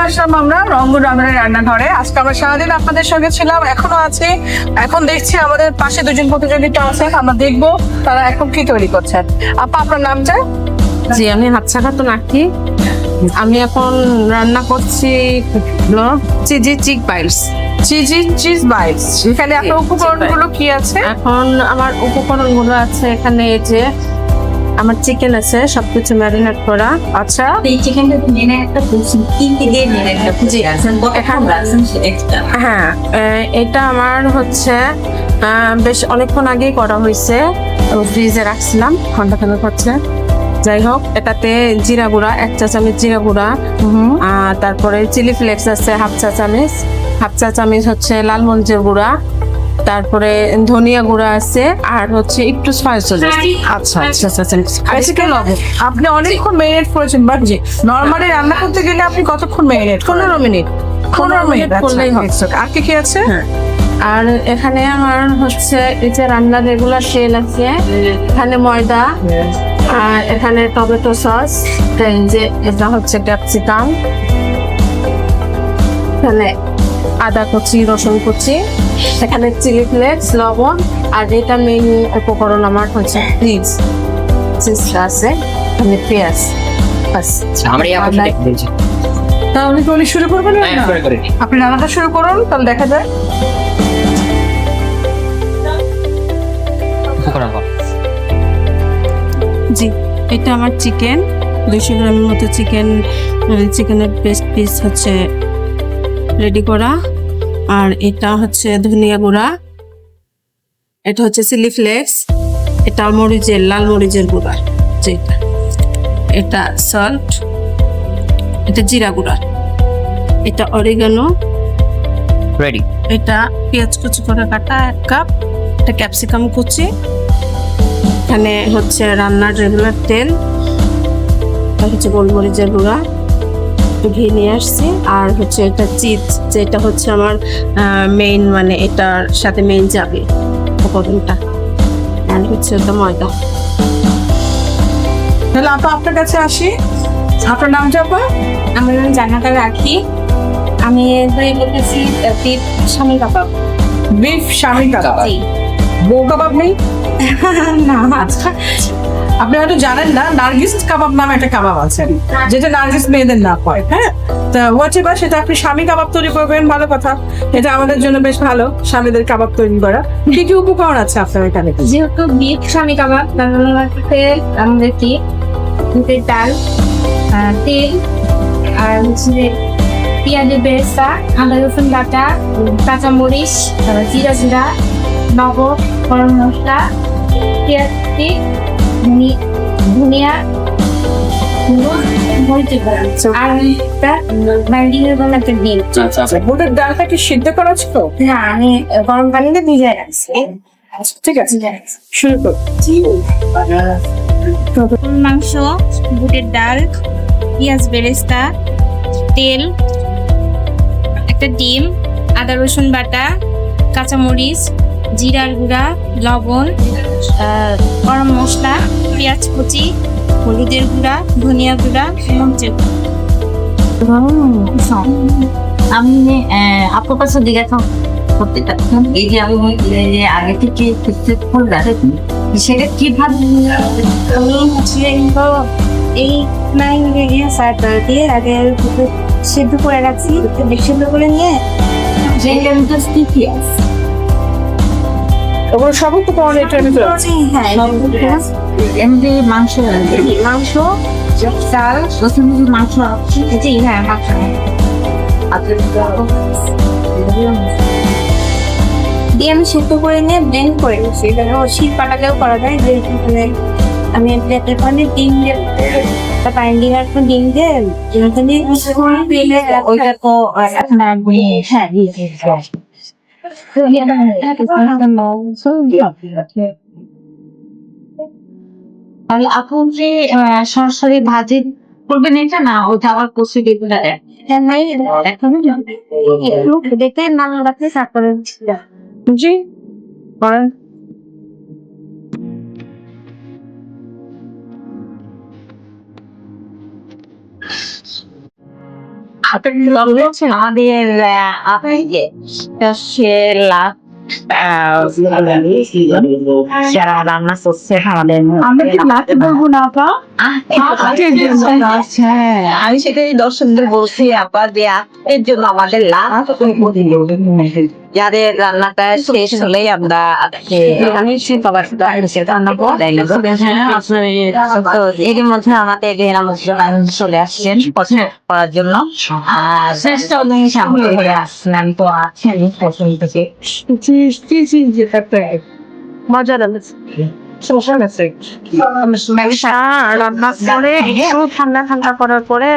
আসলাম আমরা রংপুর রামের রান্নাঘরে। আজকে আমরা সারাদিন আপনাদের সঙ্গে ছিলাম, এখনো আছি। এখন দেখছি আমাদের পাশে দুজন প্রতিযোগিতা আছে, আমরা দেখবো তারা এখন কি তৈরি করছেন। আপা, আপনার নামটা? জি, আমি হাফসা খাতুন আঁকি। আমি এখন রান্না করছি cheesy chick bites. Cheesy cheese bites. এখানে আপনার উপকরণগুলো কি আছে? এখন আমার উপকরণগুলো আছে এখানে, এই যে আমার চিকেন আছে সবকিছু ম্যারিনেট করা। আচ্ছা, এই চিকেনটা নিয়ে একটা কুচিং কিনতে দিয়ে নিয়ে একটা কুচিং আছেন এখন রাখছেন সেটা হ্যাঁ, এটা আমার হচ্ছে বেশ অনেকক্ষণ আগেই করা হয়েছে, ফ্রিজে রাখছিলাম ঘন্টাখানেক হচ্ছে। যাই হোক, এটাতে জিরা গুঁড়া 1 চা চামচ জিরা গুঁড়া, তারপরে চিলি ফ্লেক্স আছে হাফ চা চামচ হচ্ছে লাল মরিচের গুঁড়া, তারপরে ধনিয়া গুঁড়া আছে, আর হচ্ছে একটু সয়া সস। আচ্ছা আপনি অনেকক্ষণ মেরিনেট করেছেন, বাট জি নরমালি রান্না করতে গেলে আপনি কতক্ষণ মেরিনেট? 15 মিনিট 15 মিনিট করলেই হবে। আর কি কি আছে? আর এখানে আমার হচ্ছে এই যে রান্নার রেগুলার তেল আছে, এখানে ময়দা, আর এখানে টমেটো সস, যে এটা হচ্ছে ক্যাপসিকাম, এখানে আদা কুচি, রসুন কুচি, এখানে চিলি ফ্লেক্স, লবণ, আর এটা মেইন উপকরণ আমার হচ্ছে চিজটা আছে, এখানে পেঁয়াজ। বাস। আমরা এই আপনাকে দেখতে দিয়েছি। তাহলে কি উনি শুরু করবেন? হ্যাঁ, শুরু করে দিই। আপনি রান্নাটা শুরু করুন, তাহলে দেখা যায়। উপকরণ কম। জি, এটা আমার চিকেন, 200 গ্রামের মতো চিকেনের পিস হচ্ছে রেডি করা। আর এটা হচ্ছে ধনিয়া গুঁড়া, এটা হচ্ছে চিলি ফ্লেক্স, এটা লাল মরিচের গুঁড়া, যেটা এটা সল্ট, এটা জিরা গুঁড়া, এটা অরিগানো, রেডি। এটা পেঁয়াজ কুচি করে কাটা 1 কাপ, এটা ক্যাপসিকাম কুচি, এখানে হচ্ছে রান্নার রেগুলার তেল, এটা হচ্ছে গোলমরিচের গুঁড়া, একটু ঘি নিয়ে আসছি, আর হচ্ছে এটা চিজ, যেটা হচ্ছে আমার মেইন, মানে এটার সাথে মেইন যাবে উপকরণটা, আর হচ্ছে এটা ময়দা। তাহলে আপা আপনার কাছে আসি, আপনার নাম যাবা? আমার নাম জান্নাতা রাখি। আমি তৈরি করতেছি বিফ শামি কাবাব। বিফ শামি কাবাব। জি। বউ কাবাব নেই? না, আচ্ছা, আপনি হয়তো জানেন না, নার্গিস কাবাব নামে একটা কাবাব আছে, যেটা নার্গিস মেয়েদের না হয়। হ্যাঁ, তা হোয়াটএভার, সেটা আপনি স্বামী কাবাব তৈরি করবেন, ভালো কথা। এটা আমাদের জন্য বেশ ভালো, স্বামীদের কাবাব তৈরি করা। কি কি উপকরণ আছে আপনার এখানে? যেহেতু বিফ শামি কাবাব রান্না করতে আমাদের কি ডাল, তেল, আর হচ্ছে পেঁয়াজের বেরেস্তা, আদা রসুন বাটা, কাঁচামরিচ, জিরা লবণ, গরম মশলা, পেঁয়াজ, ধনিয়া, মরিচের গুঁড়া, আর একটা বাইন্ডিংয়ের জন্য একটা ডিম। বুটের ডালটা কি সিদ্ধ করা ছিল? না, আমি গরম পানিতে ভিজিয়ে রাখছি। ঠিক আছে, শুরু করুন। মাংস, বুটের ডাল, পেঁয়াজ বেরেস্তা, তেল, একটা ডিম, আদা রসুন বাটা, কাঁচামরিচ, জিরার গুঁড়া, লবণ, গরম মশলা, পেঁয়াজ কুচি, হলুদের গুঁড়া, ধনিয়া গুঁড়া, মরিচের গুঁড়া। আমি আপনার কাছে জিজ্ঞাসা করতে চাচ্ছিলাম, এই যে আমি আগে থেকে সেটা কিভাবে আমি হচ্ছে এই দিয়ে আগে সিদ্ধ করে রাখছি, সিদ্ধ করে নিয়ে কি আছে? ওগুলো সব উপকরণ এটার ভিতরে আছে? হ্যাঁ, এমনি মাংস চাল, রসুন মাংস আছে। জি হ্যাঁ, মাংস দিয়ে আমি সিদ্ধ করে নিয়ে ব্লেন্ড করে নিচ্ছি। শিল পাটাতেও করা যায়, যেহেতু আমি প্লেটের পানি ডিম দিয়ে পানি দিয়ে একটা ডিম দিয়ে ওইটা তো আপনার হ্যাঁ তাহলে এখন যে সরাসরি ভাজি করবেন এটা না, ওইটা আবার কষে দিবেন। একটু দেখে নাম রাখলে তারপরে জি করেন। আমাদের আপনাকে লাভ যারা রান্না করছে আমাদের আমরা কি লাতে বলবো না আপা? হ্যাঁ আমি সেটাই দর্শকদের বলছি আপা যে এর জন্য আমাদের লাভ যাদের রান্নাটা শেষ হলেই আমরা এর মধ্যে আমাদের চলে আসছেন পছন্দ করার জন্য আর চেষ্টা অনুযায়ী সামনে ধরে আসলেন তো আছেন পছন্দ থেকে মজা লাগছে। রান্না করে একটু ঠান্ডা ঠান্ডা করার পরে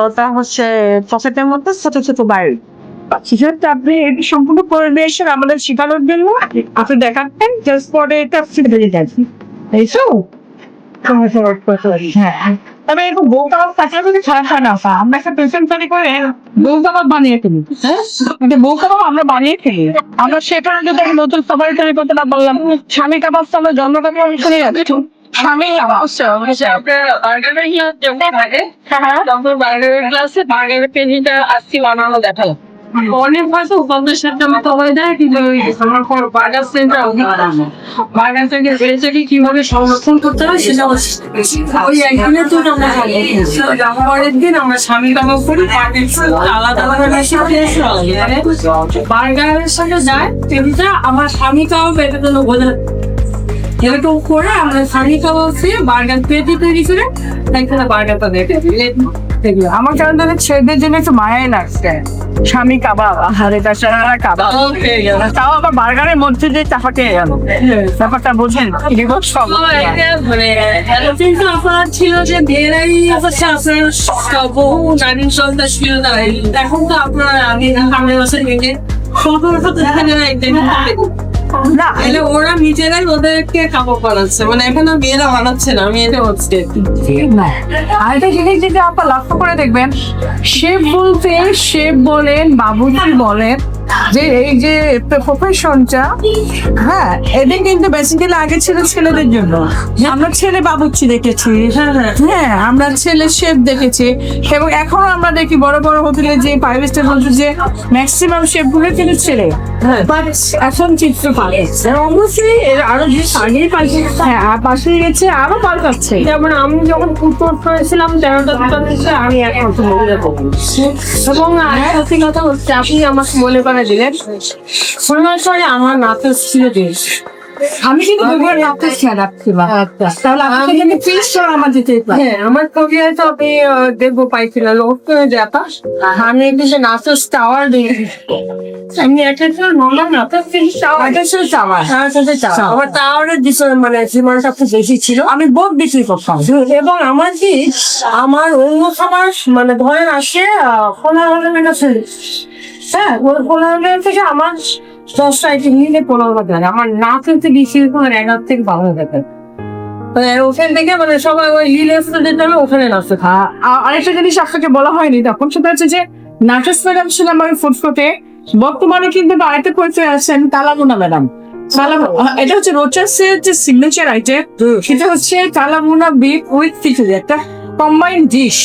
ওটা হচ্ছে পকেটের মধ্যে ছোট ছোট বাইরে সেটা আপনি এটি সম্পূর্ণ করে নিয়ে এসে আমাদের শেখানোর জন্য আপনি দেখাচ্ছেন জাস্ট পরে এটা ফিরে যাচ্ছি এই তো হ্যাঁ তবে এরকম বউ কাবাব থাকলে যদি খারাপ হয় না আমরা একটা পেশেন্ট তৈরি করে বউ কাবাব বানিয়ে ফেলি হ্যাঁ বউ কাবাব আমরা বানিয়ে ফেলি আমরা সেখানে যদি আমি নতুন খাবার তৈরি করতে না বললাম স্বামী কাবাব তো আমরা জন্ম কাবাব আমি শুনে যাচ্ছি স্বামী আপনার বার্গারের থাকে বার্গারের গ্লাসে বার্গারের পেনিটা আসছি বানানো দেখালো অনেক হয়তো উপান্তের সাথে আমার সবাই দেয় কিন্তু আমার বার্গার সেন্টার বার্গার থেকে বেড়েটাকে কিভাবে সংরক্ষণ করতে হয় সেটা ওই একদিনের জন্য আমরা পরের দিন আমরা স্বামী কাবাব করি আলাদা আলাদা বার্গারের সাথে যায় তেমনিটা আমার স্বামী কাবাব এটা জন্য বোঝা এরকম করে আমরা স্বামী কাবাব দিয়ে বার্গার পেটি তৈরি করে এখানে বার্গারটা দেখে আমার কারণ তাদের ছেলেদের জন্য একটু মায়াই লাগছে স্বামী কাবাব আর এটা সারা কাবাব তাও আবার বার্গারের মধ্যে যে চাপাকে গেল ব্যাপারটা বোঝেন সব আপনার ছিল যে বিয়েরাই হচ্ছে আপনার বহু নারী সন্তান ছিল এখন তো আপনার আমি সামনের বছর মিলে না এলে ওরা নিজেরাই ওদেরকে কাপড় বানাচ্ছে মানে এখন মেয়েরা বানাচ্ছে না আমি এটা হচ্ছে আরেকটা জিনিস যেটা আপনার লক্ষ্য করে দেখবেন শেফ বলতে শেফ বলেন বাবুর্চি বলেন যে এই যে প্রফেশনটা হ্যাঁ এটা কিন্তু বেসিক্যালি আগে ছিল ছেলেদের জন্য আমরা ছেলে বাবুর্চি দেখেছি হ্যাঁ আমরা ছেলে শেফ দেখেছি এবং এখনো আমরা দেখি বড় বড় হোটেলে যে 5 স্টার হোটেলে যে ম্যাক্সিমাম শেফ গুলো কিন্তু ছেলে বাট এখন চিত্র পাল্টেছে অবশ্যই এর আরো যে আগেই পাল্টে হ্যাঁ পাশে গেছে আরো পাল্টাচ্ছে যেমন আমি যখন ফুটবল করেছিলাম 13টা আমি এখন এবং সত্যি কথা হচ্ছে আপনি আমাকে মনে করে দিলেন সরে আমার নাচের ছিল দেশ আমি কিন্তু দুবার নাচতে রাখছিলাম তাহলে আপনি যদি প্লিজ আমার যেতে হ্যাঁ আমার কবিয়ায় তো আমি দেখবো পাইছিলাম লোক যেটা আমি কিন্তু নাচের টাওয়ার দিয়ে এমনি একটা ছিল নর্মাল নাচের টাওয়ার এটা ছিল টাওয়ার আমার টাওয়ারের মানে সীমানাটা খুব বেশি ছিল আমি বহুত বেশি করতাম এবং আমার কি আমার অন্য সবার মানে ধরেন আসে 15 মিনিট হ্যাঁ 15 মিনিট থেকে আমার 10টা আইটেম নিলে 15 মিনিট লাগে আমার না করতে বেশি করে 11 থেকে 12 থাকে ওখান থেকে মানে সবাই ওই লিলের টাইমে ওখানে নাচতে আরেকটা জিনিস আপনাকে বলা হয়নি তখন সেটা হচ্ছে যে নাটক ম্যাডাম ছিলাম আমি ফুটফুটে বর্তমানে কিন্তু আরেকটা পরিচয় আছেন তালামুনা ম্যাডাম এটা হচ্ছে রোচার্সের যে সিগনেচার আইটেম সেটা হচ্ছে তালামুনা বিফ উইথ চিকেন একটা কম্বাইন ডিশ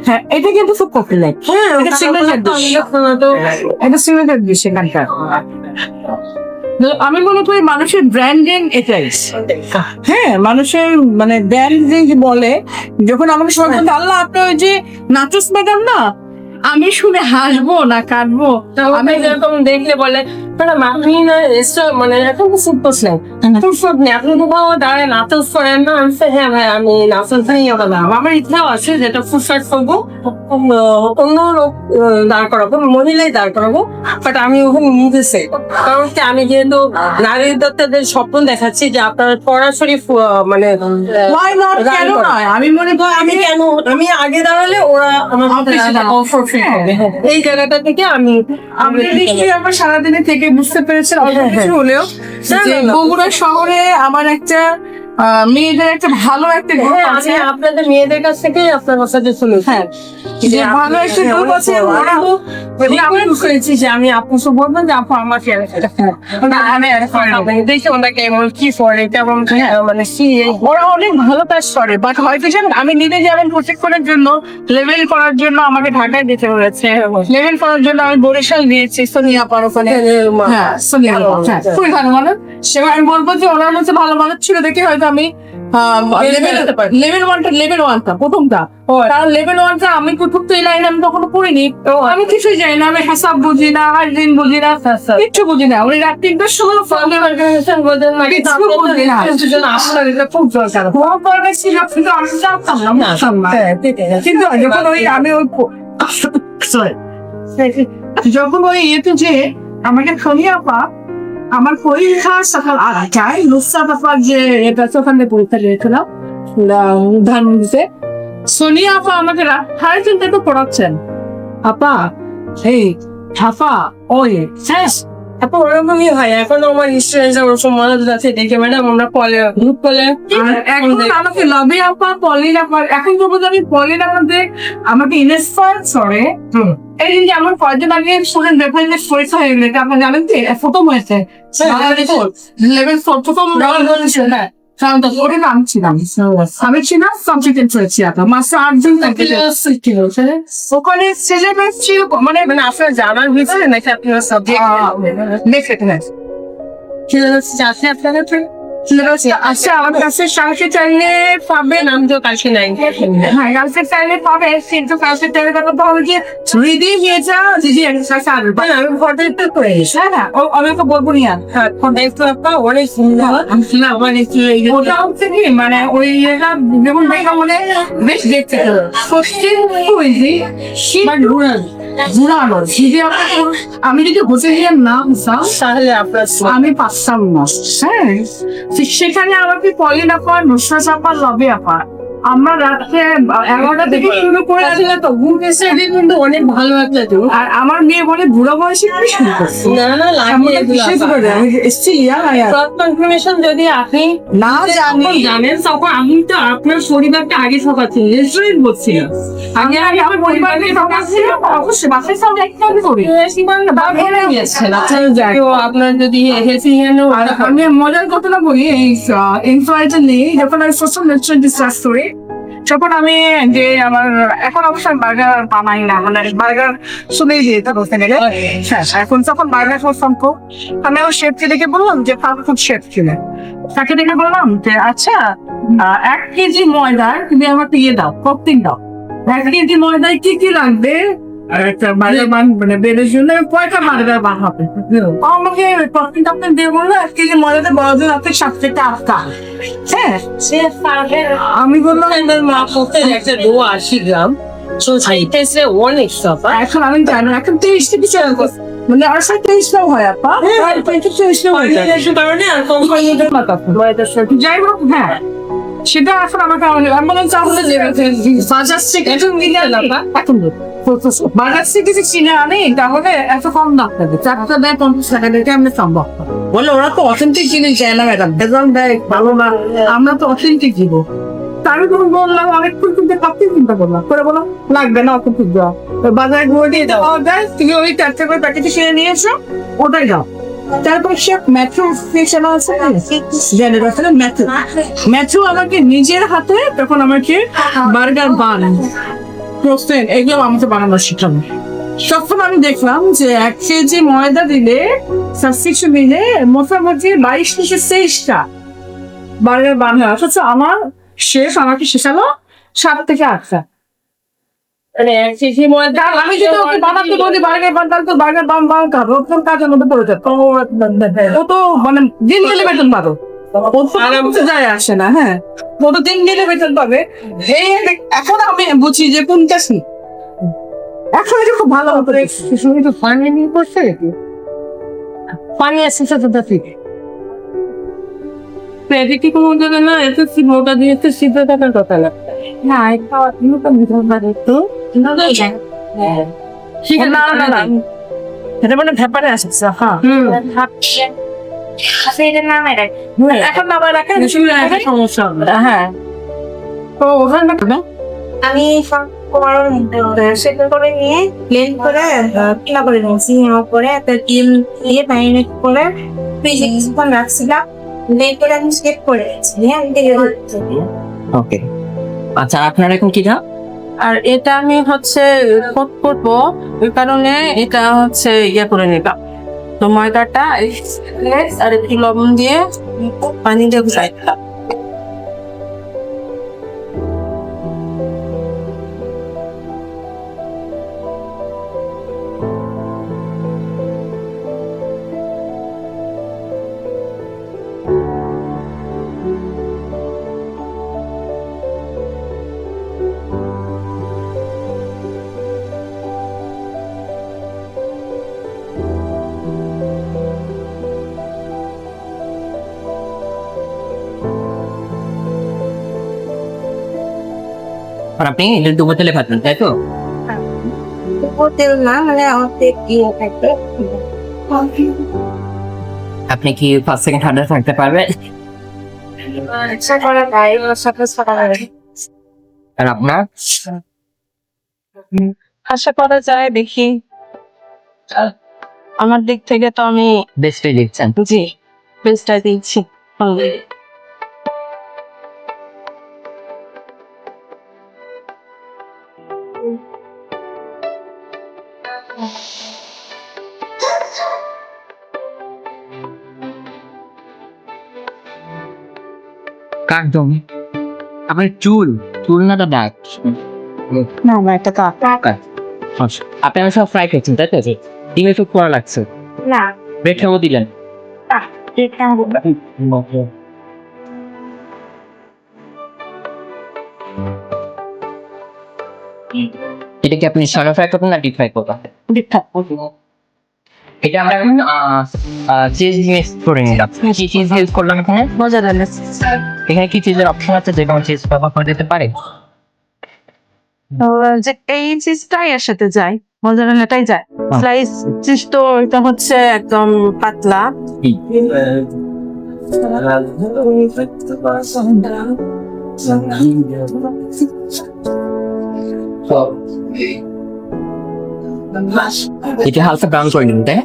হ্যাঁ এটা কিন্তু খুব পপুলার হ্যাঁ এটা সিগনেচার ডিশ এখানকার আমি মনে করি মানুষের ব্র্যান্ডিং এটাই হ্যাঁ মানুষের মানে ব্র্যান্ডিং বলে যখন আমাকে সবাই বলতো, আল্লাহ আপনার ওই যে নাচুস ম্যাডাম না আমি শুনে হাসবো না কাটবো আমি যেরকম দেখলে বলে ম্যাডাম আপনি না মানে এখন ফুটবল নেই ফুটবল নেই আপনি কোথাও দাঁড়ায় নাচস করেন না আমি হ্যাঁ ভাই আমি নাচস ভাই আমার ইচ্ছাও আছে যেটা ফুটফাট করবো অন্য লোক দাঁড় করাবো মহিলাই দাঁড় করাবো বাট আমি ওখানে নিতে চাই কারণ কি আমি যেহেতু নারী উদ্যোক্তাদের স্বপ্ন দেখাচ্ছি যে আপনার সরাসরি মানে আমি মনে করি আমি আগে দাঁড়ালে ওরা আমার এই জায়গাটা থেকে আমি নিশ্চয়ই আমার সারাদিনে থেকে বুঝতে পেরেছেন অল্প কিছু হলেও বগুড়া শহরে আমার একটা মেয়েদের একটা ভালো একটা গ্রুপ আছে, আপনাদের মেয়েদের কাছ থেকে আপনার কথাটা শুনেছি। হ্যাঁ যে ভালো একটা গ্রুপ আছে, ওরা রিকোয়েস্ট করেছি যে আমি আপুকে বলবো যে আপু আমার দেখে ওনাকে কি করে কেমন মানে ওরা অনেক ভালো কাজ করে, বাট হয়তো জানেন আমি নিজে যেমন প্রশিক্ষণের জন্য লেভেল করার জন্য আমাকে ঢাকায় যেতে হয়েছে, লেভেল করার জন্য আমি বরিশাল দিয়েছি সোনিয়া পার ওখানে। হ্যাঁ সোনিয়া হ্যাঁ খুবই ভালো মানুষ। সেবার আমি বলবো যে ওনার মধ্যে ভালো মানুষ ছিল দেখে হয়তো আমি লেভেল ওয়ানটা প্রথমটা, কারণ লেভেল ওয়ানটা আমি প্রথম তো এই লাইন আমি কখনো পড়িনি, আমি কিছুই জানি না, আমি হিসাব বুঝি না, হাইজিন বুঝি না, কিচ্ছু বুঝি না। উনি রাত 3টার সময় ফর্মের অর্গানাইজেশন বোঝেন না, কিছু বুঝি না। আপনার এটা খুব দরকার, খুব দরকার ছিল, কিন্তু আমি জানতাম না, বুঝতাম না। কিন্তু যখন ওই আমি ওই sorry, যখন ওই ইয়েতে যে আমাকে সোনিয়া আপা আমার পরীক্ষা সকাল 8টায় নুসরাত আপার যে এটা ওখানে পরীক্ষা দিয়েছিলাম ধানমন্ডিতে, সোনিয়া আপা আমাকে রাত 3:30 তো পড়াচ্ছেন। আপা এই আপা ওই শেষ আপু ওরকমই হয়। এখন আমার স্টুডেন্ট ওরকম মনে আছে দেখে ম্যাডাম আমরা কলে গ্রুপ কলে এখন আমাকে লবি আপা পলিন আপা, এখন তো বোধ আমি পলিন আমাদের আমাকে ইনস্পায়ার করে। এই যে আমার কয়েকদিন আগে স্টুডেন্ট রেফারেন্স পরীক্ষা হয়ে গেছে, আপনি জানেন কি প্রথম হয়েছে লেভেল 4 প্রথম হ্যাঁ ওটা আমি ছিলাম, আমি ছিলাম কমপ্লিটেড করেছি আপনার মাত্র 8 দিন ওখানে সিলেবাস ছিল মানে মানে আপনার জানার ভিতরে নাকি আপনার সাবজেক্ট আছে আপনাদের সিলেবাস আচ্ছা আমার কাছে কালকে চাইলে পাবেন, নাম তো কালকে নাই। হ্যাঁ কালকে চাইলে পাবে, কিন্তু কালকে চাইলে তো হবে কি রিদি গিয়েছা দিদি এক্সারসাইজ আর আমি ফটো একটু করে হ্যাঁ হ্যাঁ আমি তো বলবো নি আর হ্যাঁ দেখতে আপা অনেক সুন্দর। না মানে ওটা হচ্ছে কি মানে ওই এটা যেমন দেখা মনে বেশ দেখতে কোশ্চেন হয়েছে বাট ঘুরানো যদি আমি যদি হোসেনিয়ার নাম তাহলে আপনার আমি পারতাম না। হ্যাঁ সেখানে আমাকে পলিন আপা নুসরাত আপা লবে আপা আমরা রাত্রে 11টা থেকে শুরু করে আসলে তো ঘুম এসে কিন্তু অনেক ভালো একটা তো। আর আমার মেয়ে বলে বুড়ো বয়সে আমি শুরু করছি না না লাগে বিশেষ করে আমি এসছি কনফার্মেশন যদি আপনি না জানি জানেন তখন আমি তো আপনার পরিবারটা আগে সকাচ্ছি রেস্টুরেন্ট বলছি আগে আগে আমার পরিবারকে ঠকাচ্ছি অবশ্যই বাসায় সব একটাই করি আপনার যদি হেলথি হ্যান্ড আর আমি মজার ঘটনা বলি এই ইনফ্লুয়েন্সার নিয়ে যখন আমি প্রথম রেস্টুরেন্ট ডিসকাস করি যখন আমি যে আমার এখন অবশ্যই বার্গার বানাই না মানে বার্গার শুনেই দিয়ে তা বলতে গেলে এখন যখন বার্গার সম্পর্ক আমি ওই শেফকে দেখে বললাম যে ফাস্ট ফুড শেফ ছিল তাকে দেখে বললাম যে আচ্ছা 1 কেজি ময়দা তুমি আমাকে ইয়ে দাও প্রোটিন দাও 1 কেজি ময়দায় কি কি লাগবে আর একটা বার্গার মানে বেড়ের জন্য কয়টা বার্গার বানাবে আমাকে প্রোটিন আপনি দিয়ে বললো 1 কেজি ময়দাতে বড় দিন আপনি 7 থেকে 8টা হ্যাঁ আমি বললাম মা করতে একটা 80 গ্রাম সো চাইতেছে অনেক সব এখন আমি জানি এখন 23 থেকে চাল মানে আর 23 হয় আপা 23 হয় কারণে আর কোম্পানিদের যাই হোক হ্যাঁ সেটা এখন আমাকে অ্যাম্বুলেন্স আমাদের বাজার থেকে এখন কিনে এখন বাজার থেকে যে কিনে আনি তাহলে এত কম দাম থাকে 4টা দেয় 50 টাকা দিয়ে কেমনে সম্ভব বলে ওরা তো অথেন্টিক জিনিস দেয় না ম্যাডাম বেজন দেয় ভালো না আমরা তো অথেন্টিক দিব তার উপর বললাম অনেকক্ষণ কিন্তু কাপড় চিন্তা করলাম করে বললাম লাগবে না অত খুব দাও বাজারে ঘুরে দিয়ে দেওয়া যায় তুমি ওই 4 টাকার প্যাকেটে কিনে নিয়ে এসো ওটাই দাও তারপর সে মেট্রো স্টেশন আছে জেনারেশন মেট্রো আমাকে নিজের হাতে তখন আমাকে বার্গার বান প্রসেন এগুলো আমাকে বানানো শিখানো তখন আমি দেখলাম যে 1 কেজি ময়দা দিলে সাবস্টিটিউশন দিলে মোটামুটি 22 থেকে 23টা বার্গার বানানো অথচ আমার শেফ আমাকে শেখালো 7 থেকে 8টা মানে এক কেজি ময়দা আমি যদি ওকে বানাতে বলি বার্গার বানাতে তো বার্গার বাম কারো ওরকম কাজের মধ্যে পড়ে যেত ও তো মানে দিন গেলে বেতন পাবো ও তো যায় আসে না হ্যাঁ ও তো দিন গেলে বেতন পাবে এই এখন আমি বুঝি যে কোনটা কি এখন এটা খুব ভালো হতো শুনি তো পানি নিয়ে করছে পানি আসছে তো ঠিক কি কোনো জায়গা না এত মোটা দিয়ে তো সিদ্ধ থাকার কথা না না এটা নতুন বিধান মানে তো না এটা মানে ব্যাপারে আসছে হ্যাঁ আচ্ছা এটার নাম এটা এখন নামায় রাখেন সমস্যা হ্যাঁ তো ওখানে আমি সব সেদ্ধ করে নিয়ে ব্লেন্ড করে কিনা করে নিয়েছি নেওয়ার পরে একটা ডিম দিয়ে ম্যারিনেট করে ফ্রিজে কিছুক্ষণ রাখছিলাম ব্লেন্ড করে আমি সেট করে নিয়েছি হ্যাঁ আমি দেখে ওকে আচ্ছা আপনার এখন কি না আর এটা আমি হচ্ছে কোট করবো ওই কারণে এটা হচ্ছে ইয়ে করে নিলাম তো ময়দাটা আর একটু লবণ দিয়ে পানি দিয়ে গুলাই দিলাম আর আপনি এটা ডুবো তেলে ভাজবেন তাই তো তেল না মানে আমার তেল দিয়ে থাকবে আপনি কি 5 সেকেন্ড ঠান্ডা থাকতে পারবেন ইচ্ছা করা যায় ওর সাথে সকালে আর আপনার আশা করা যায় দেখি আমার দিক থেকে তো আমি বেস্টে দিচ্ছেন জি বেস্টটা দিচ্ছি একদম আপনার চুল না দাগ না না এটা তো আচ্ছা আপনি আমি সব ফ্রাই করছেন তাই তো ডিমে তো করা লাগছে না ব্রেড খাবো দিলেন এটা এটা কি আপনি শ্যালো ফ্রাই করবেন না ডিপ ফ্রাই করবেন এটা আমরা এখন চিজ মিক্স করে নিলাম কি চিজ ইউজ করলাম এখানে মজা লাগে এখানে কি চিজের অপশন আছে যে কোনো চিজ ব্যবহার করে দিতে পারে যে এই চিজটাই এর সাথে যায় মজারেলাটাই যায় স্লাইস চিজ তো এটা হচ্ছে একদম পাতলা এটা হালকা ব্রাউন করে নিন তাই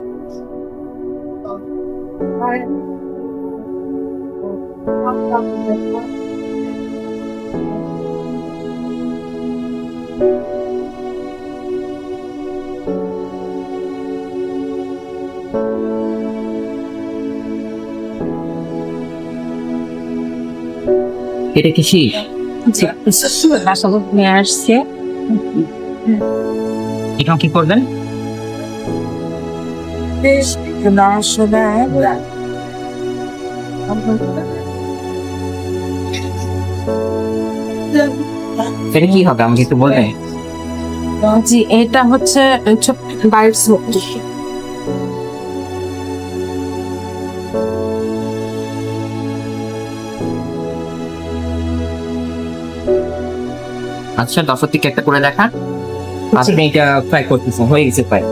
এটা কি শীত নিয়ে আসছে এখন কি করবেন এটা কি হবে আমাকে একটু বলবেন জি এটা হচ্ছে বাইটস আচ্ছা 10 থেকে একটা করে দেখান আপনি এটা ফ্রাই করতেছেন হয়ে গেছে প্রায়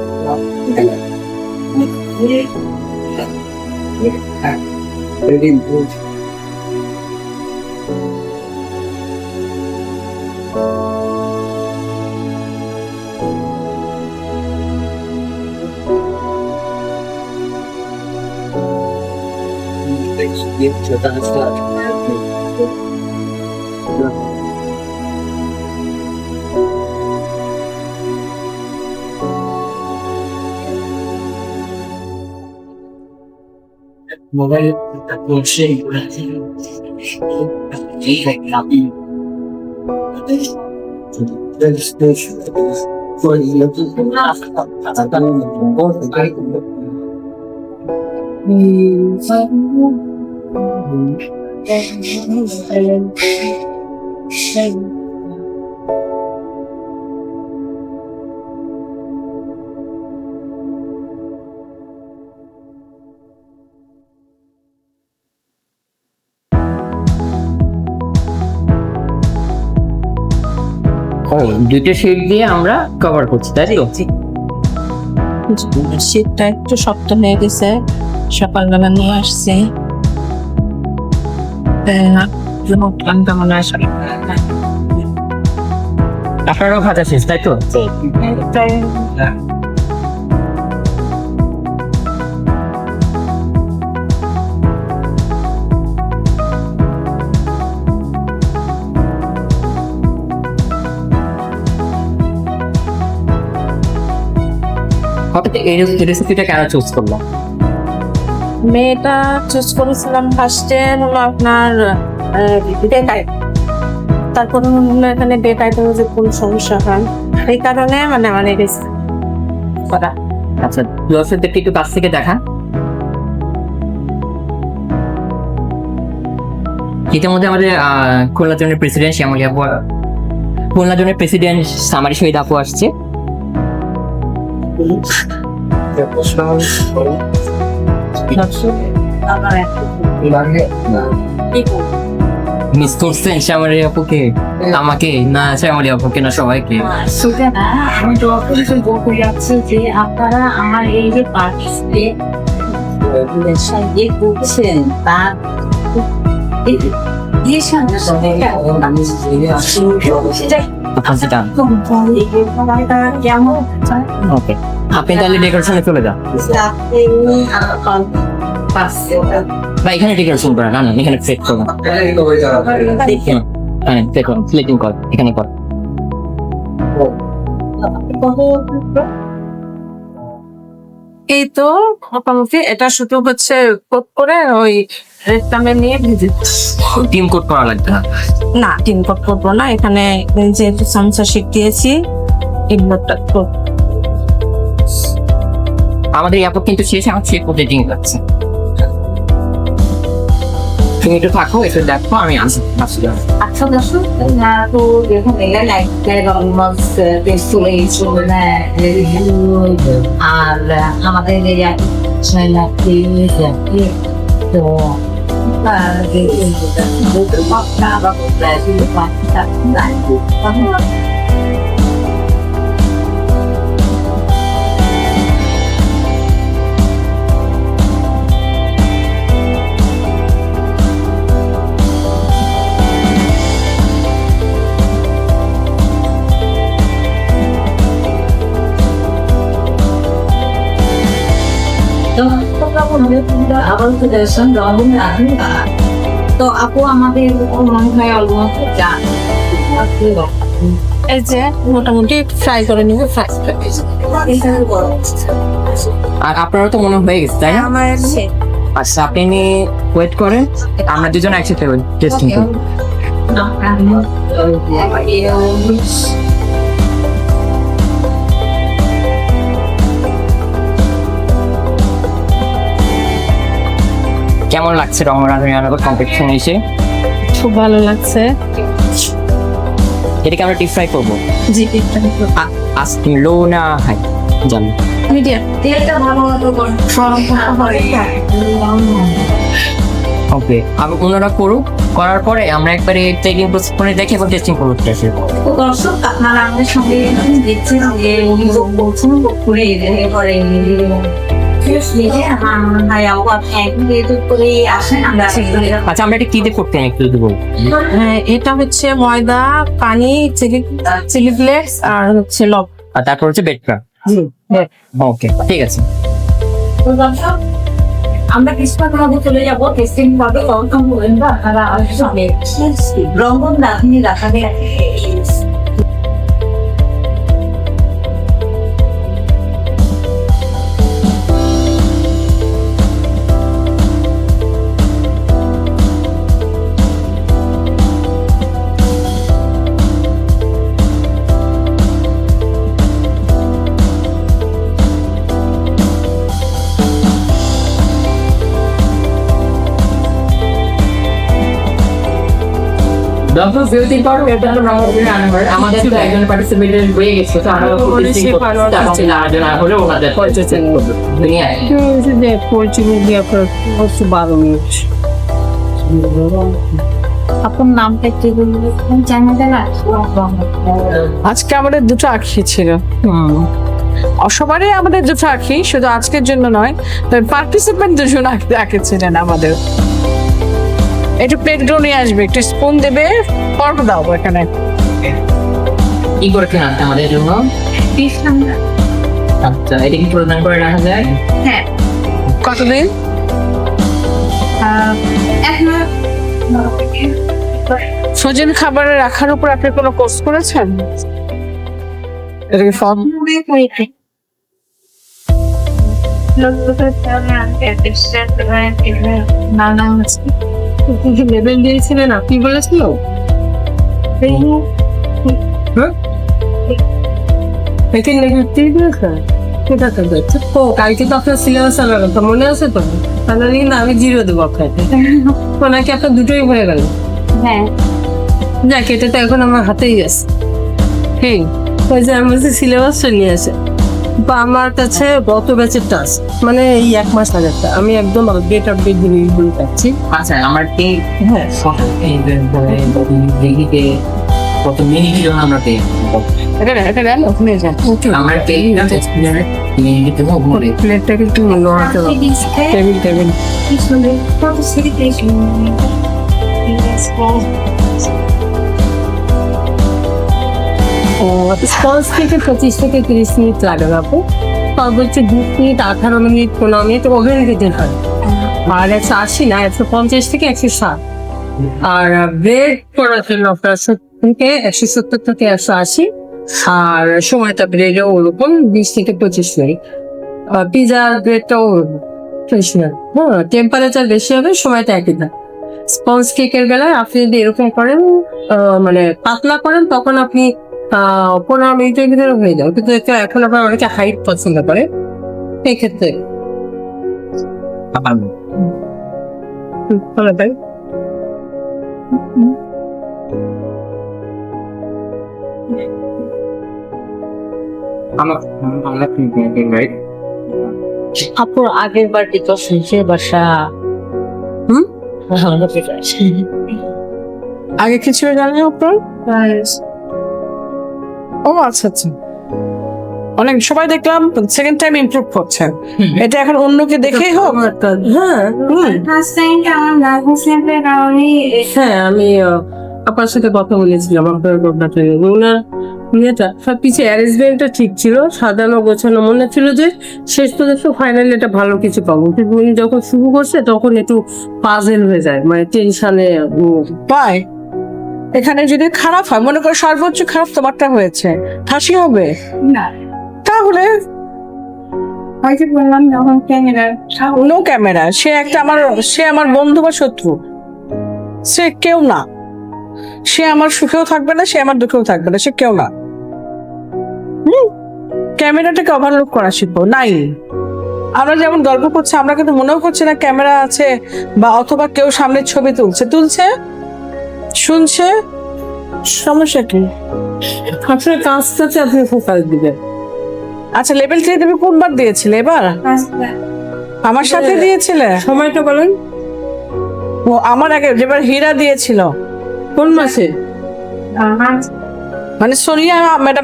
মোবাইল বলছে দুইটা শেড দিয়ে আমরা কভার করছি তাই তো শীতটা একটু শক্ত হয়ে গেছে সকালবেলা নিয়ে আসছি। আপনারাও ভাজা শেষ তাই তো? হঠাৎ এই রেসিপিটা কেন চুজ করলাম? মেয়েটা চুজ করেছিলাম ফার্স্টে হলো আপনার ডেট আইটেম, তারপর হলো এখানে ডেট আইটেমে যে কোন সমস্যা হয় এই কারণে মানে আমার এই রেসিপি করা। আচ্ছা দর্শকদেরকে একটু কাছ থেকে দেখা। ইতিমধ্যে আমাদের খুলনা জোনের প্রেসিডেন্ট শ্যামলী আপু, খুলনা জোনের প্রেসিডেন্ট সামারি শহীদ আপু আসছে। মিস করছেন শ্যামলী আপুকে? আমাকে না, শ্যামলী আপুকে না, সবাইকে। আমি তো বলতে যাচ্ছি যে আপনারা আমার এই যে পার্টিসিপে করছেন তার কেমন ওকে, আপনি তাহলে ডেকোরেশনে চলে যান বা এখানে ডেকোরেশন করেন, না এখানে সেট করুন, হ্যাঁ দেখুন প্লেটিং কর, এখানে কর। এই তো মোটামুটি এটা শুধু হচ্ছে কোট করে ওই রেডটামে নিয়ে ভেজে টিম কোড করা লাগবে না? না টিন কোট করবো না, এখানে যেহেতু সামসা শিট দিয়েছি এগুলোটা তো আমাদের এই আপু কিন্তু শেষ, আমার শেষ প্লেটিং লাগছে। তুমি একটু থাকো, একটু দেখো, আমি আসি। আচ্ছা দর্শক তো দেখুন এখানে একটা অলমোস্ট টেস্ট চলে গেছিল আর আমাদের তো তো আপু আমাদের মনে হয় অলমোস্ট এই যে মোটামুটি ফ্রাই করে নিবে। ফ্রাই আর আপনারও তো মনে হয়ে গেছে তাই না? আমার আচ্ছা আপনি ওয়েট করেন, আমরা দুজন একসাথে টেস্টিং করি। কেমন লাগছে রমনার কম্পিটিশন এসে? খুব ভালো লাগছে। এটাকে আমরা ডিপ ফ্রাই করবো। জি আস্কিং লো না হাই জানি মিডিয়াম। তেলটা ভালো মতো ওকে, আবার ওনারা করুক, করার পরে আমরা একবারে ট্রেনিং প্রসেস করে দেখে এবং টেস্টিং করবো। তো দর্শক আপনারা আমাদের সঙ্গে দেখছেন যে উনি বলছেন করে করে আচ্ছা আমরা এটা কি দিয়ে করতে একটু দেবো? এটা হচ্ছে ময়দা, পানি, চিলি ফ্লেক্স আর হচ্ছে লবণ। আর তারপর হচ্ছে বেডটা। ওকে ঠিক আছে। আমরা কিছুক্ষণ মধ্যে চলে যাবো টেস্টিং পাবে কখন বলেন বা আপনারা রঙ্গন রাখনি রাখাবে। আমাদের তো একজন পার্টিসিপেন্ট হয়ে গেছে, তো আমরা টেস্টিং করতে আরেকজন আর হলে ওনাদের চেক করব। দুনিয়ায় যে পরিচয় দিয়ে হচ্ছে 12 মিনিট। আপনার নামটা কি বলবেন জানা যাবে? আজকে আমাদের দুটো আখি ছিল। সবারই আমাদের দুটো আঁকি, শুধু আজকের জন্য নয়, পার্টিসিপেন্ট দুজন আঁকেছিলেন আমাদের। একটু প্লেটগুলো নিয়ে আসবে, একটু স্পুন দেবে, পর্ব দাও এখানে। কি করেছেন আজকে আমাদের জন্য? আচ্ছা, এটা কি প্রদান করে রাখা যায়? হ্যাঁ, কতদিন? ফ্রোজেন খাবারে রাখার উপর আপনি কোনো কোর্স করেছেন? এটা কি ফর্ম? লেবেল দিয়েছিলেন, আপনি বলেছিল ও কালকে তো আপনার সিলেবাস আলাদা তো মনে আছে তো, তাহলে কিন্তু আমি 0 দেবো আপনাকে। ওনাকে আপনার দুটোই হয়ে গেল। হ্যাঁ, যাক, এটা তো এখন আমার হাতেই আছে। হ্যাঁ, ওই যে আমার যে সিলেবাসটা নিয়ে আসে বা আমার কাছে গত ব্যাচের টাস্ক, মানে এই 1 মাস আগেরটা আমি একদম আপডেট জিনিসগুলো পাচ্ছি। আচ্ছা, আমার কি হ্যাঁ, দেখিতে কত মিনিট ছিল আমরা এটা নেন, ওখানে যান। আমার মিনিট ঘুরে প্লেটটা কিন্তু নড়াতে হবে। টেবিল টেবিল স্পঞ্জ থেকে 25 থেকে 30 মিনিট লাগে না আপু, সর্বোচ্চ 20 মিনিট, 18 মিনিট, 15 মিনিট ওভেন দিতে হয়। আর 180 না, 150 থেকে 160। আর ব্রেড করার জন্য আপনার 70 থেকে 170 থেকে 180। আর সময়টা ব্রেডও ওরকম 20 থেকে 25 মিনিট। পিজার ব্রেডটাও 20 মিনিট। হ্যাঁ, টেম্পারেচার বেশি হবে, সময়টা একই না। স্পঞ্জ কেকের বেলায় আপনি যদি এরকম করেন, মানে পাতলা করেন, তখন আপনি 15 মিনিটের ভিতরে হয়ে যাবে। কিন্তু এখন আবার অনেকে হাইট পছন্দ করে, এই ক্ষেত্রে ভালো তাই। আপুর আগের বারটি তো শুনছে বাসা। আগে কিছু জানেন আপনার? ও আচ্ছা আচ্ছা, অনেক সবাই দেখলাম সেকেন্ড টাইম ইমপ্রুভ করছেন। এটা এখন অন্যকে দেখেই হোক। হ্যাঁ, ফার্স্ট টাইমটা আমার নার্ভাসনেসের কারণে হ্যাঁ, আমি আপনার সাথে কথা বলেছিলাম আপনার ব্যাপারটা নিয়ে। ওনার ইয়েটা সবকিছু অ্যারেঞ্জমেন্টটা ঠিক ছিল, সাজানো গোছানো, মনে ছিল যে শেষ পর্যন্ত ফাইনালি এটা ভালো কিছু পাবো। কিন্তু উনি যখন শুরু করছে তখন একটু পাজেল হয়ে যায়, মানে টেনশনে। পাই এখানে যদি খারাপ হয়, মনে করো সর্বোচ্চ খারাপ তোমারটা হয়েছে, হাসি হবে না, তাহলে? হয়তো বললাম যখন ক্যামেরা নো ক্যামেরা, সে আমার বন্ধু বা শত্রু, সে কেউ না। সে আমার সুখেও থাকবে না, সে আমার দুঃখেও থাকবে না, সে কেউ না। ক্যামেরাটাকে ওভারলোড করা শিখবো। নাই, আমরা যেমন গল্প করছি, আমরা কিন্তু মনেও করছি না ক্যামেরা আছে, বা অথবা কেউ সামনে ছবি তুলছে শুনছে, সমস্যা কি? আপনার কাজটাতে আপনি ফোকাস দিবেন। আচ্ছা, লেভেল 3 তুমি কোনবার দিয়েছিলে? এবার আমার সাথে দিয়েছিলে? সময়টা বলেন। ও আমার আগে যেবার হীরা দিয়েছিল, কোন মাসে? মানে সোনিয়া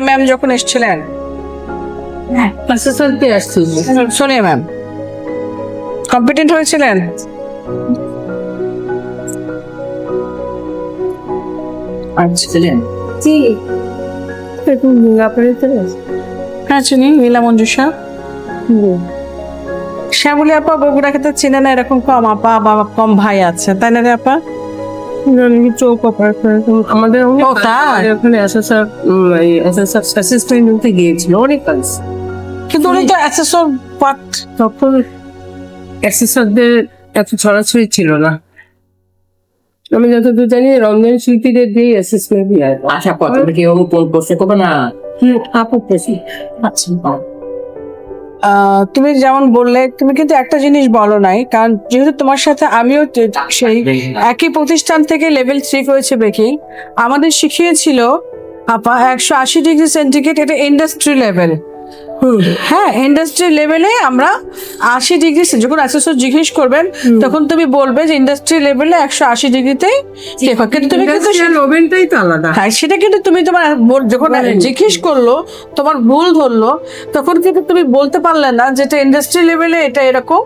ম্যাম যখন এসেছিলেন। অ্যাসিস্ট্যান্টে আসছিল। সোনিয়া ম্যাম কম্পিটেন্ট হয়েছিলেন? আচ্ছা, জি, হ্যাঁ চিনি, নীলা মঞ্জুষা। শ্যামলী আপা বগুড়াকে তো চিনে না, এরকম কম আপা বা কম ভাই আছে, তাই না রে আপা? আমাদের ও তাই? ওখানে অ্যাসিস্ট্যান্ট নিতে গিয়েছিল অনেক কাজ, কিন্তু উনি তো অ্যাসেসর পার্ট। তখন অ্যাসিস্ট্যান্টদের এত ছড়াছড়ি ছিল না। আমি যতদূর জানি রমজান শিল্পীদের দিয়ে অ্যাসিস্ট্যান্ট দিয়ে আশা কথা কি ও কোন করতে করবে না? আপু পেশি। আচ্ছা, তুমি যেমন বললে, তুমি কিন্তু একটা জিনিস বলো নাই, কারণ যেহেতু তোমার সাথে আমিও সেই একই প্রতিষ্ঠান থেকে লেভেল 3 করেছে বেকি, আমাদের শিখিয়েছিল আপা 180 ডিগ্রি সেন্টিগ্রেড, এটা ইন্ডাস্ট্রি লেভেল। হ্যাঁ, ইন্ডাস্ট্রি লেভেলে আমরা 80 ডিগ্রি, যখন অ্যাসেসর জিজ্ঞেস করবেন তখন তুমি বলবে যে ইন্ডাস্ট্রি লেভেলে 180 ডিগ্রিতেই শেখ হয়। কিন্তু তুমি কিন্তু ওভেনটাই তো আলাদা। হ্যাঁ, সেটা কিন্তু তুমি তোমার যখন জিজ্ঞেস করলো তোমার ভুল ধরলো তখন কিন্তু তুমি বলতে পারলে না যেটা ইন্ডাস্ট্রি লেভেলে এটা এরকম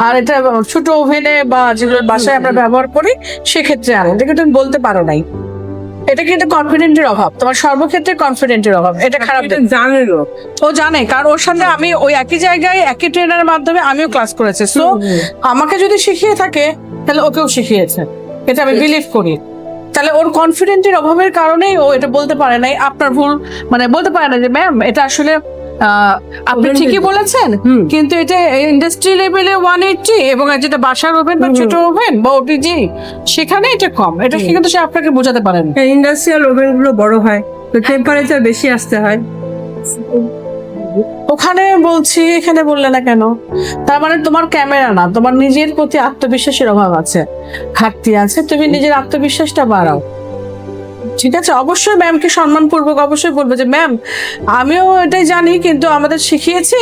আর এটা ছোট ওভেনে বা যেগুলো বাসায় আমরা ব্যবহার করি সেক্ষেত্রে আর এটা কিন্তু তুমি বলতে পারো নাই। এটা কিন্তু কনফিডেন্টের অভাব, তোমার সর্বক্ষেত্রে কনফিডেন্টের অভাব, এটা খারাপ দিক। জানে না। ও জানে, কারণ ওর সাথে আমি ওই একই জায়গায় একই ট্রেনারের মাধ্যমে আমিও ক্লাস করেছি। সো আমাকে যদি শিখিয়ে থাকে তাহলে ওকেও শিখিয়েছে, এটা আমি বিলিভ করি। তাহলে ওর কনফিডেন্টের অভাবের কারণেই ও এটা বলতে পারে নাই। আপনার ভুল মানে বলতে পারে না যে ম্যাম এটা আসলে আপনি ঠিকই বলেছেন কিন্তু এটা ইন্ডাস্ট্রি লেভেলে 180 এবং যেটা বাসার ওভেন বা ছোট ওভেন বা ওটিজি সেখানে এটা কম, এটা কিন্তু সে আপনাকে বোঝাতে পারেন। ইন্ডাস্ট্রিয়াল ওভেন গুলো বড় হয় তো টেম্পারেচার বেশি আসতে হয়। ওখানে বলছি এখানে বললে না কেন? তার মানে তোমার ক্যামেরা না, তোমার নিজের প্রতি আত্মবিশ্বাসের অভাব আছে, ঘাটতি আছে। তুমি নিজের আত্মবিশ্বাসটা বাড়াও, ঠিক আছে? অবশ্যই ম্যামকে সম্মানপূর্বক অবশ্যই বলবে যে ম্যাম আমিও এটাই জানি কিন্তু আমাদের শিখিয়েছে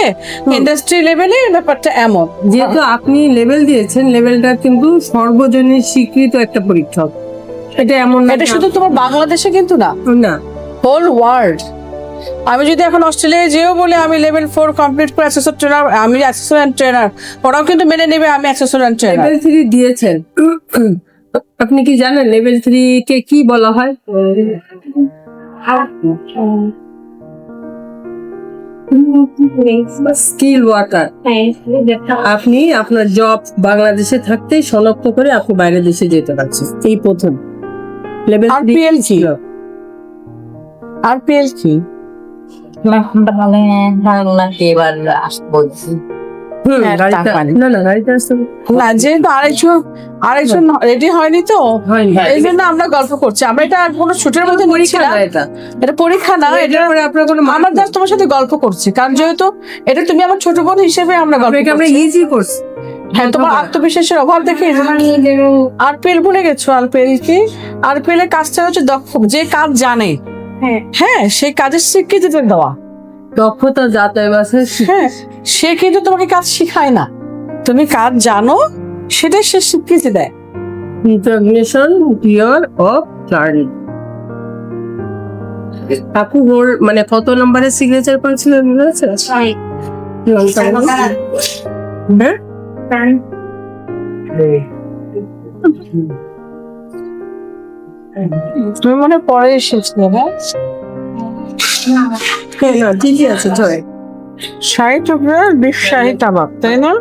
ইন্ডাস্ট্রি লেভেলে ব্যাপারটা এমন। যেহেতু আপনি লেভেল দিয়েছেন, লেভেলটা কিন্তু সর্বজনীন স্বীকৃত একটা পরীক্ষা। এটা এমন না এটা শুধু তোমার বাংলাদেশে কিন্তু না, না হোল ওয়ার্ল্ড। আমি যদি এখন অস্ট্রেলিয়ায় যেও বলে আমি লেভেল 4 কমপ্লিট করে অ্যাসেসর ট্রেনার, আমি অ্যাসেসর অ্যান্ড ট্রেনার, ওরাও কিন্তু মেনে নেবে আমি অ্যাসেসর অ্যান্ড ট্রেনার। লেভেল 3 দিয়েছেন, আপনি কি জানেন লেভেল 3 কে কি বলা হয়? Skill worker. আপনি আপনার জব বাংলাদেশে থাকতেই শনাক্ত করে আপনি বাইরের দেশে যেতে পারছেন, এই প্রথম লেভেল। RPL কি? RPL কি? এবার আসবো। হ্যাঁ, গাড়িতে টাকা নেই। না গাড়িতে আসতে না, যেহেতু আরেকজন রেডি হয়নি তো হয়নি। এই জন্য আমরা গল্প করছি। আমরা এটা আর কোনো শুটের মধ্যে নিচ্ছি না, এটা পরীক্ষা না, এটা আপনার কোনো আমার জাস্ট তোমার সাথে গল্প করছি। কারণ যেহেতু এটা তুমি আমার ছোট বোন হিসেবে আমরা গল্প আমরা করছি। Easy course. হ্যাঁ, তোমার আত্মবিশ্বাসের অভাব দেখে RPL ভুলে গেছো। RPL কি? RPL এর কাজটা হচ্ছে দক্ষ, যে কাজ জানে হ্যাঁ সেই কাজের স্বীকৃতিতে দেওয়া। দক্ষতা যাতায়াত আছে। হ্যাঁ, সে কিন্তু তোমাকে কাজ শিখায় না, তুমি কাজ জানো সেটাই সে স্বীকৃতি দেয়। Recognition pure of learning. আপু ওর মানে কত নম্বরের সিগনেচার করেছিলেন মনে আছে? তুমি মনে হয় পরে এসেছিলে না? না ঠিকই আছে জয়। শাহী টুকরা শাহী কাবাব, তাই না?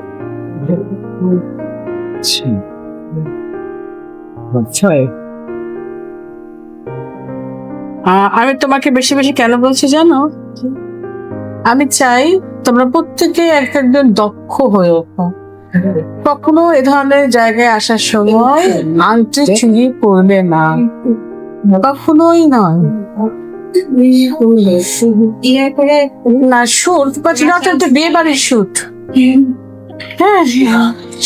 আমি তোমাকে বেশি বেশি কেন বলছি জানো? আমি চাই তোমরা প্রত্যেকে একজন দক্ষ হয়ে ওঠো। কখনো এ ধরনের জায়গায় আসার সময় আংটি চুরি করবে না, কখনোই নয়। না শুট, বাট নট এট বিয়ে বাড়ির শুট। হ্যাঁ,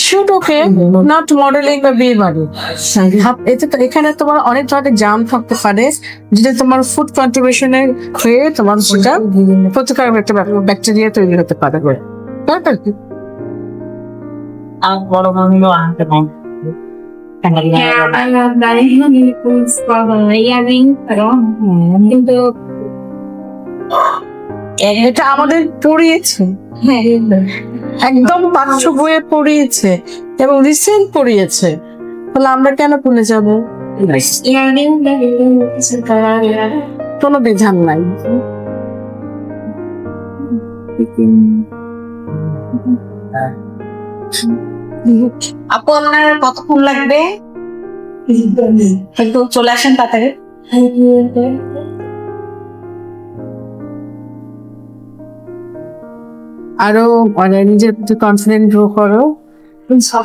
শুট ওকে, নট মডেলিং বা বিয়ে বাড়ি। এতে তো এখানে তোমার অনেক ধরনের জাম থাকতে পারে যেটা তোমার ফুড কন্ট্রিবিউশনের হয়ে তোমার সেটা প্রতিকারক একটা ব্যাকটেরিয়া তৈরি হতে পারে। দরকার কি? বড় মামিও আনতে পারেন। কিন্তু এটা আমাদের পড়িয়েছে, একদম পাঠ্য বইয়ে পড়িয়েছে এবং রিসেন্ট পড়িয়েছে, তাহলে আমরা কেন ভুলে যাব? কোনো বিধান নাই। আপু আপনার কতক্ষণ লাগবে? একটু চলে আসেন তাড়াতাড়ি। আরো মানে নিজের প্রতি কনফিডেন্ট গ্রো করো।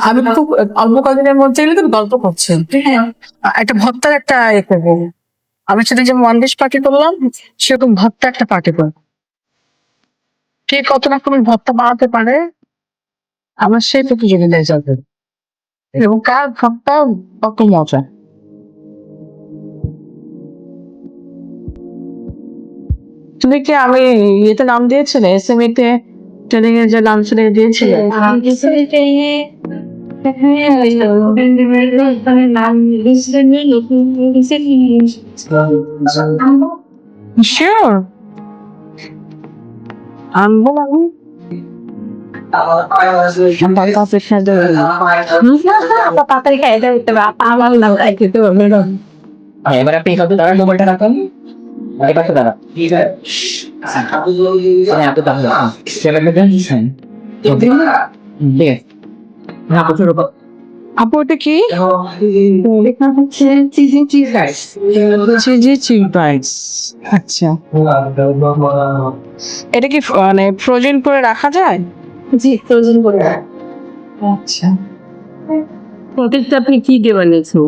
আমি খুব অল্প কদিনের মধ্যে এগুলো তো গল্প করছি, একটা ভর্তার একটা ইয়ে করবো। আমি সাথে যেমন ওয়ান ডিশ পার্টি করলাম সেরকম ভর্তা একটা পার্টি করবো। কে কত রকমের ভর্তা বানাতে পারে আমার সেই প্রতিযোগিতায় যাবে এবং কার ভর্তা কত মজা। তুমি কি আমি ইয়েতে নাম দিয়েছিলে এসএমই তে ট্রেনিং এর যে নাম ছিল দিয়েছিলে? শিওর আনবো আমি তাড়াতাড়ি খাই দিতে হবে, আমার নাম খেতে হবে না। এবার আপনি কত দাঁড়ান, মোবাইলটা রাখুন, এই পাশে দাঁড়া। এত দাম ঠিক আছে। হ্যাঁ, প্রচুর আপু এটা কি? লেখা হচ্ছে cheesy cheese rice. Cheesy chilli rice. আচ্ছা, এটা কি মানে ফ্রোজেন করে রাখা যায়? জি, ফ্রোজেন করে। আচ্ছা, প্রত্যেকটা আপনি কি দিয়ে বানিয়েছো?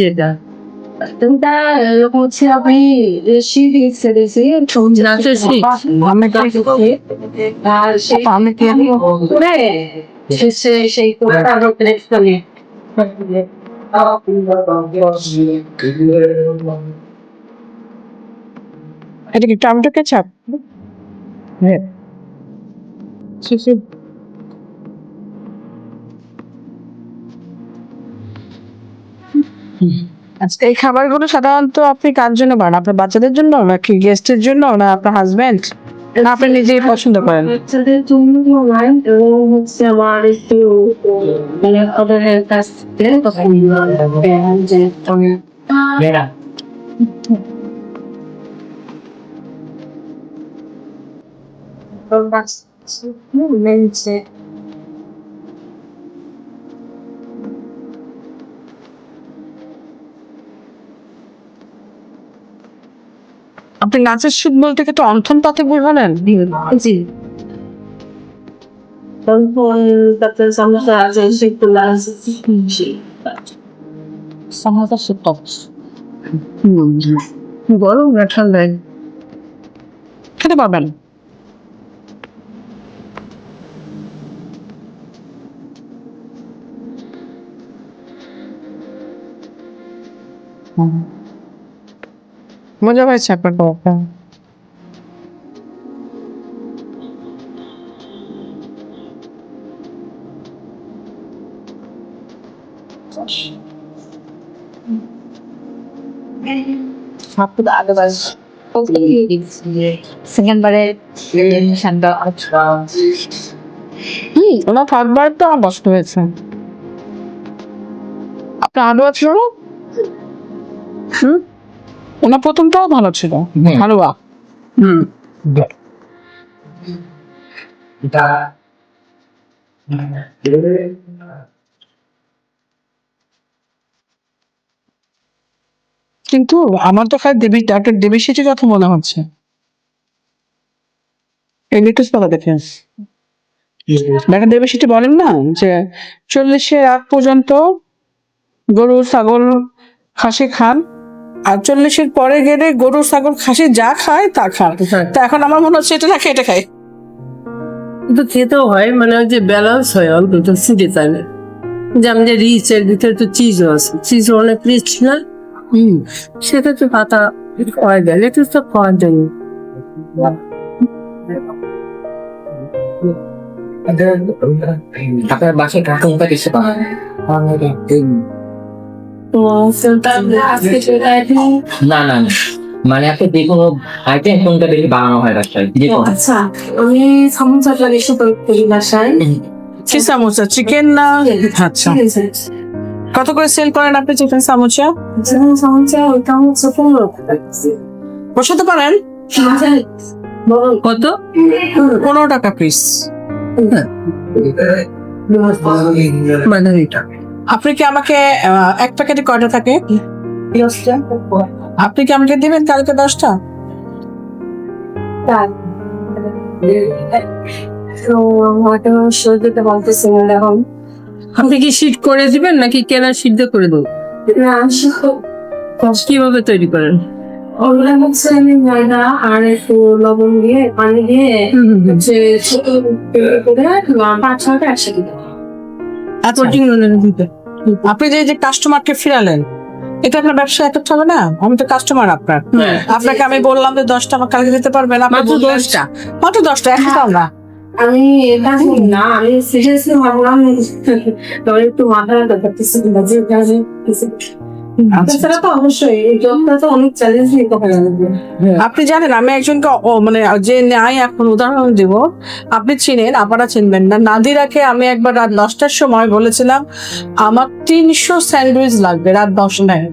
যেটা এটা এরকম হচ্ছে আপনি শীত এক্সেরেসি নাচের শীত? আমি কি আর সেই আমি কি করে শেষে সেই কোটা নেক্সট এটা কি টমেটো কেচাপ? হ্যাঁ। আচ্ছা, এই খাবারগুলো সাধারণত আপনি কার জন্য বানান? আপনার বাচ্চাদের জন্য নাকি গেস্টের জন্য, না আপনার হাজবেন্ড, না আপনি নিজেই পছন্দ করেন? বাচ্চাদের জন্য নয়, এবং হচ্ছে আমার একটু মানে ওদের কাছ থেকে পছন্দ যে তুমি মেনছে আপনি নাচের শীত বলতে কি তো অন্থন পাতে বলেন? জি তারপর তাতে সমস্যা আছে সেগুলো সামাজা শীত গরম না ঠান্ডায়? খেতে পারবেন। মজা পাইছে আপনার বাবা? সেকেন্ড বারে শান্ত ওনার ফার্স্টবার তো আমার কষ্ট হয়েছে। আপনার আলু আছে না? ওনার প্রথমটাও ভালো ছিল, হালুয়া। কিন্তু আমার তো খালি একটা দেবী সেচের কথা মনে হচ্ছে। এই লেটেস্ট পাতা দেখেন, একটা দেবী সেটি বলেন না যে 40-এর আগ পর্যন্ত গরু ছাগল খাসি খান, আর 40-এর পরে গেলে গরু ছাগল খাসি যা খায় তা খান। তা এখন আমার মনে হচ্ছে এটা না খেয়ে এটা খাই। কিন্তু খেতেও হয়, মানে ওই যে ব্যালেন্স হয় অন্তত সিটে তাহলে। যেমন যে রিচ এর ভিতরে তো চিজও আছে, চিজও অনেক রিচ না? সেটা তো পাতা খাওয়া যায়, লেটুস তো খাওয়ার জন্য। আপনার বাসায় কাকুনটা কিছু না না না, মানে আপনি যে কোনো আইটেম কোনটা বেশি বানানো হয় বাসায়? যে কোনো। আচ্ছা আমি সমুচাটা বেশি করি বাসায় কি সামোসা, চিকেন না? আচ্ছা, কত করে সেল করেন আপনি চিকেন সামোসা? সমুচা ওইটা হচ্ছে 15 টাকা বসাতে পারেন? কত? 15 টাকা পিস। মানে এটা আপনি কি আমাকে এক প্যাকেটে কয়টা থাকে? আপনি কি আমাকে দিবেন কালকে 10টা? তো আমাকে সরকারতে বলতেছে না এখন আপনি কি শীট করে দিবেন নাকি কেনা সিদ্ধ করে দেবো? না কিভাবে তৈরি করেন? ওগুলা হচ্ছে আমি ময়দা আর একটু লবণ দিয়ে পানি দিয়ে হচ্ছে ছোট করে 5-6টা একসাথে আচ্ছা, কোটিং দিতে। আপনি যে কাস্টমারকে ফিরালেন, এটা আপনার ব্যবসা এত হবে না? আমি তো কাস্টমার আপনার। আপনাকে আমি বললাম যে 10টা আমার কালকে দিতে পারবেন, আপনি মাত্র বললেন 10টা? মাত্র 10টা, একটাও না। আমি এটা না, আমি সিরিয়াসলি ভাবলাম তবে একটু মাথা ব্যথা করতেছি যে কাজে তাছাড়া তো অবশ্যই এই জবটা তো অনেক চ্যালেঞ্জ নিতে হয় আমাদের। আপনি জানেন আমি একজনকে মানে যে নাই, এখন উদাহরণ দিব, আপনি চিনেন, আপনারা চিনবেন না, নাদিরাকে আমি একবার রাত 10টার সময় বলেছিলাম আমার 300 স্যান্ডউইচ লাগবে রাত 10টায়।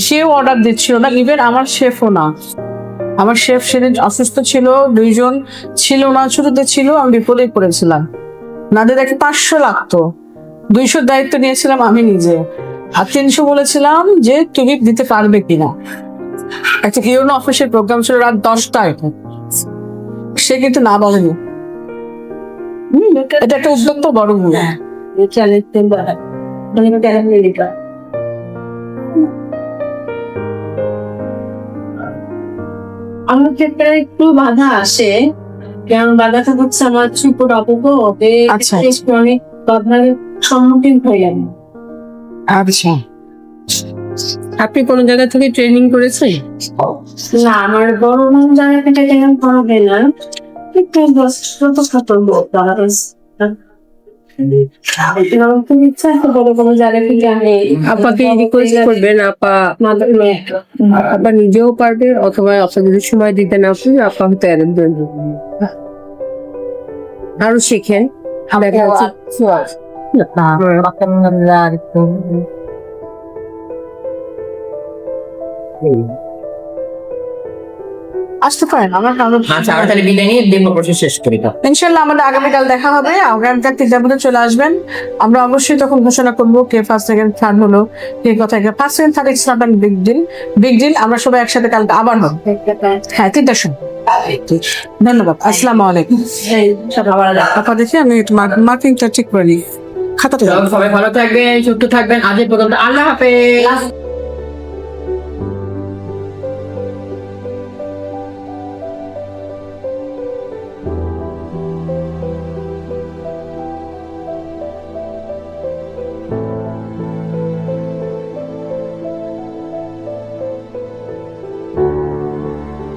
সেও অর্ডার দিচ্ছিল না, ইভেন আমার শেফও না। আমার শেফ সেদিন অসুস্থ ছিল, 2 জন ছিল না, ছুটিতে ছিল, আমি বিপদে পড়েছিলাম। নাদিরাকে 500 লাগতো, 200 দায়িত্ব নিয়েছিলাম আমি নিজে, আর 300 বলেছিলাম যে তুমি দিতে পারবে কিনা। একটা ইউনো অফিসের প্রোগ্রাম ছিল রাত 10টায়, সে কিন্তু না বলেনি। এটা একটা উদ্যোগ তো বড় ভুল। চ্যালেঞ্জ মানে ট্যালেন্ট লিখা আমার ক্ষেত্রে একটু বাধা আসে, কারণ বাধাটা হচ্ছে আমার ছোট আপুকে আচ্ছা, একটু অনেক বাধার সম্মুখীন হয়ে গেল। আচ্ছা, আপনি কোন জায়গা থেকে ট্রেনিং করেছেন? না, আমার বড় বোন জায়গা থেকে কেন করা হয় না, একটু ছোটখাটো ইচ্ছা আছে বড় কোনো জায়গা থেকে আমি আপাকে রিকোয়েস্ট করবেন, মাধ্যমে আপা নিজেও পারবে, অথবা আপনি যদি সময় দিতে না পারেন আপা হয়তো অ্যারেঞ্জমেন্ট আরো শিখেন। দেখা যাচ্ছে আসতে পারেন আমার আচ্ছা, আমরা তাহলে বিদায় নিয়ে দীর্ঘ প্রসেস শেষ করি তো। ইনশাল্লাহ আমাদের আগামীকাল দেখা হবে। আগামীকাল 3টার মধ্যে চলে আসবেন। আমরা অবশ্যই তখন ঘোষণা করবো কে ফার্স্ট সেকেন্ড থার্ড হলো, কে কোথায় first second third. It's not big deal, big deal. আমরা সবাই একসাথে কালকে আবার হবো। হ্যাঁ, 3টার সময়। ধন্যবাদ, আসসালামু আলাইকুম। আপা দেখি আমি মার্কিংটা ঠিক করে নিই খাতাটা। সবাই ভালো থাকবেন, সুস্থ থাকবেন। আজ এই পর্যন্ত, আল্লাহ হাফেজ।